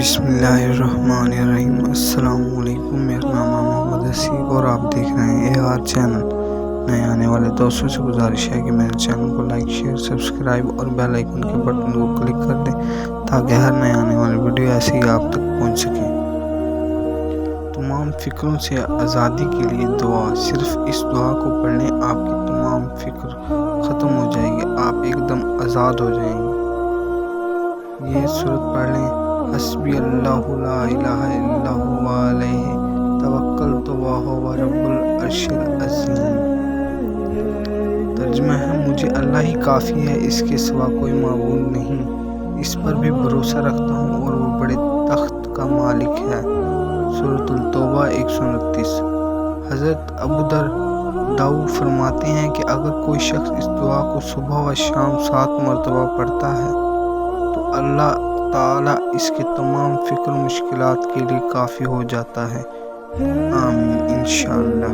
बिस्मिल्लाहिर्रहमानिर्रहीम। अस्सलाम वालेकुम। मेरा नाम है मोहम्मद हसीब और आप देख रहे हैं AR चैनल। नए आने वाले दोस्तों से गुजारिश है कि मेरे चैनल को लाइक, शेयर, सब्सक्राइब और बेल आइकन के बटन को क्लिक कर दें ताकि हर नए आने वाली वीडियो ऐसे ही आप तक पहुंच सके। तमाम फिक्रों से आज़ादी के लिए दुआ। सिर्फ इस दुआ को पढ़ लें, आपकी तमाम फिक्र ख़त्म हो जाएगी, आप एकदम आज़ाद हो जाएंगे। ये सूरत पढ़ लें, हस्बी अल्लाहु ला इलाहा इल्ला हुवा अलैहि तवक्कलतु व हुवा रब्बुल अर्शिल अज़ीम। तर्जुमा है, मुझे अल्लाह ही काफ़ी है, इसके सिवा कोई माबूद नहीं, इस पर भी भरोसा रखता हूँ और वो बड़े तख्त का मालिक है। सूरतुल तौबा 129। हज़रत अबू दाऊद फरमाते हैं कि अगर कोई शख्स इस दुआ को सुबह व शाम 7 मरतबा पढ़ता है तो अल्लाह ताला इसके तमाम फिक्र मुश्किलात के लिए काफ़ी हो जाता है। आमीन इंशाअल्लाह।